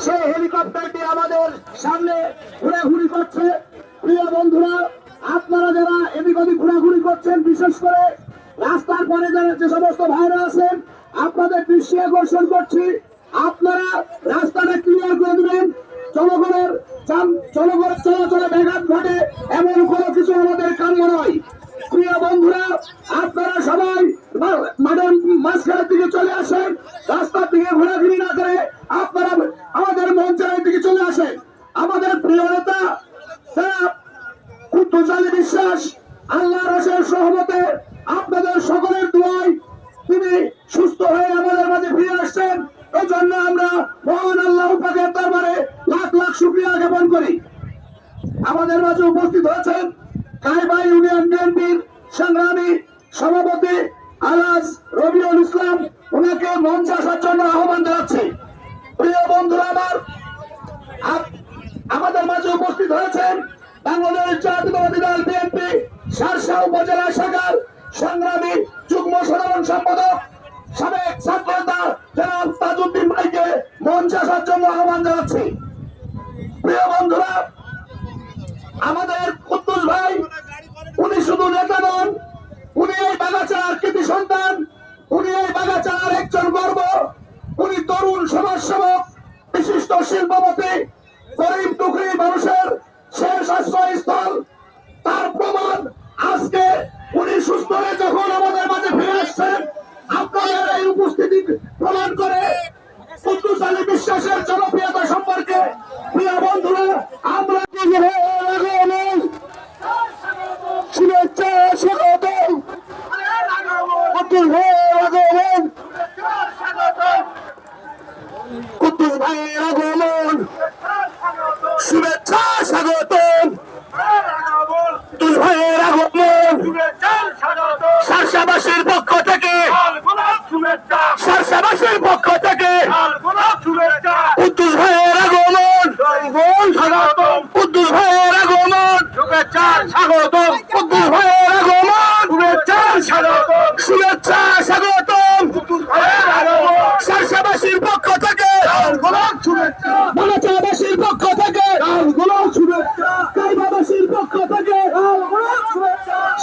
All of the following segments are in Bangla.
সেই হেলিকপ্টারটি আমাদের সামনে ঘোরাঘুরি করছে। প্রিয় বন্ধুরা, আপনারা যারা এদিক ওদিক ঘোরাঘুরি করছেন, বিশেষ করে রাস্তার পরে যারা যে সমস্ত ভাইরা আছেন, আপনাদের দৃষ্টি আকর্ষণ করছি, আপনারা রাস্তাটা ক্লিয়ার করে দিবেন। জনগণের চলাচলে ব্যাঘাত ঘটে এমন কোনো কিছু আমাদের কাম্য নয়। প্রিয় বন্ধুরা, আপনারা সবাই মাঠের মাঝখানের দিকে চলে আসেন, রাস্তার দিকে ঘোরাঘুরি না করে আপনারা আমাদের মঞ্চের দিকে চলে আসেন। আমাদের প্রিয় নেতা কুদ্দুস আলী বিশ্বাস, আল্লাহর অশেষ রহমতে আপনাদের সকলের দোয়ায় তিনি সুস্থ হয়ে আমাদের মাঝে ফিরে আসছেন। এই জন্য আমরা মহান আল্লাহ পাকের দরবারে লাখ লাখ শুকরিয়া জ্ঞাপন করি। আমাদের মাঝে উপস্থিত হয়েছেন কাইবা ইউনিয়ন বিএনপির সংগ্রামী সভাপতি আলহাজ রবিউল ইসলাম, ওনাকে মঞ্চে আসার জন্য আহ্বান জানাচ্ছি। প্রিয় বন্ধুরা, আমাদের মাঝে উপস্থিত হয়েছেন বাংলাদেশ জাতীয়তাবাদী দল বিএনপি শার্শা উপজেলা শাখার সংগ্রামী যুগ্ম সাধারণ সম্পাদক সাবেক ছাত্র নেতা জনাব তাজউদ্দিন ভাইকে মঞ্চে আসার জন্য আহ্বান জানাচ্ছি। প্রিয় বন্ধুরা, আমাদের কুদ্দুস ভাই, উনি শুধু নেতা নন, উনি এই বাগাচার কৃতি সন্তান, উনি এই বাগাচার একজন গর্ব। উনি তরুণ সমাজসেবক, বিশিষ্ট শিল্পপতি, গরিব দুঃখী মানুষের শেষ আশ্রয়স্থল। তার প্রমাণ আজকে উনি সুস্থ হয়ে যখন আমাদের মাঝে ফিরে আসছেন, আপনাদের এই উপস্থিতি প্রমাণ করে কুদ্দুস আলী বিশ্বাসের জনপ্রিয়তা সম্পর্কে। প্রিয় বন্ধুরা, আমরা শুভেচ্ছা স্বাগতম, কুদ্দুস ভাইয়ের আগমন, শুভেচ্ছা স্বাগতম, কুদ্দুস ভাইয়ের আগমন, শার্শাবাসীর পক্ষ থেকে, শার্শাবাসীর পক্ষ থেকে কুদ্দুস ভাইয়ের আগমন, কুদ্দুস ভাইয়ের আগমন, শুভেচ্ছা স্বাগতম, কুদ্দুস ভাইয়ের আগমন, শুভেচ্ছা স্বাগতম, শুভেচ্ছা স্বাগতম, কুদ্দুস ভাইয়ের আগমন, শার্শাবাসীর পক্ষ থেকে, বাগাচাবাসীর পক্ষ থেকে, শুভেচ্ছা, কাইবাবাসীর পক্ষ থেকে,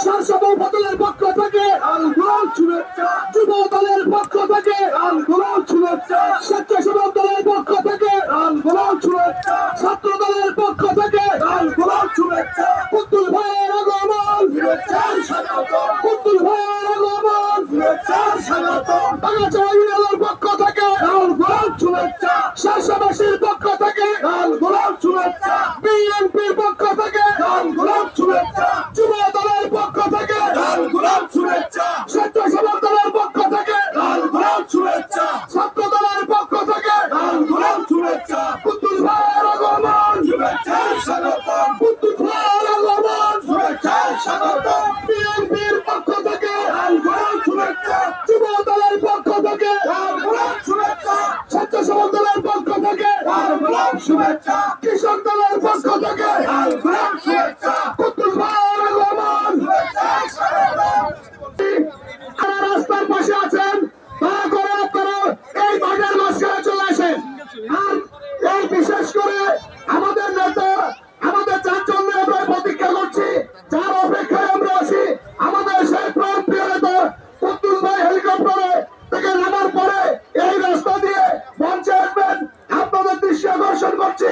শার্শা উপজেলার পক্ষ থেকে, শুভেচ্ছা, যুব দলের পক্ষ থেকে, শুভেচ্ছা, স্বেচ্ছাসেবক দলের পক্ষ থেকে, শুভেচ্ছা, ছাত্র দলের পক্ষ থেকে, শুভেচ্ছা, কুদ্দুস ভাইয়ের আগমন, শুভেচ্ছা স্বাগতম, কুদ্দুস ভাইয়ের আগমন, শুভেচ্ছা স্বাগতম, বাগাচা ইউনিয়নের পক্ষ থেকে, শুভেচ্ছা, শার্শাবাসীর পক্ষ থেকে, শুভেচ্ছা, বিএনপির পক্ষ থেকে, শুভেচ্ছা, যুব দলের পক্ষ থেকে, শুভেচ্ছা, স্বেচ্ছাসেবক দলের পক্ষ থেকে, শুভেচ্ছা, ছাত্র দলের পক্ষ থেকে, শুভেচ্ছা, কুদ্দুস ভাইয়ের আগমন, শুভেচ্ছা স্বাগতম, কুদ্দুস ভাইয়ের আগমন, শুভেচ্ছা স্বাগতম, বিএনপির পক্ষ থেকে, শুভেচ্ছা, যুব দলের পক্ষ থেকে, শুভেচ্ছা, স্বেচ্ছাসেবক দলের পক্ষ থেকে, শুভেচ্ছা, কৃষক দলের পক্ষ থেকে, শুভেচ্ছা, কুদ্দুস ভাইয়ের আগমন, শুভেচ্ছা স্বাগতম। যারা রাস্তার পাশে আছেন, দয়া করে আপনারা এই মাঠের মাঝখানে চলে আসেন। আর এই বিশেষ করে আমাদের নেতা, আমাদের যার জন্য আমরা প্রতীক্ষা করছি, যার অপেক্ষায় আমরা আছি, আমাদের সেই প্রাণ প্রিয় নেতা কুদ্দুস ভাই হেলিকপ্টারে থেকে নামার পরে এই রাস্তা দিয়ে মঞ্চে আসবেন। আপনাদের দৃষ্টি আকর্ষণ করছি,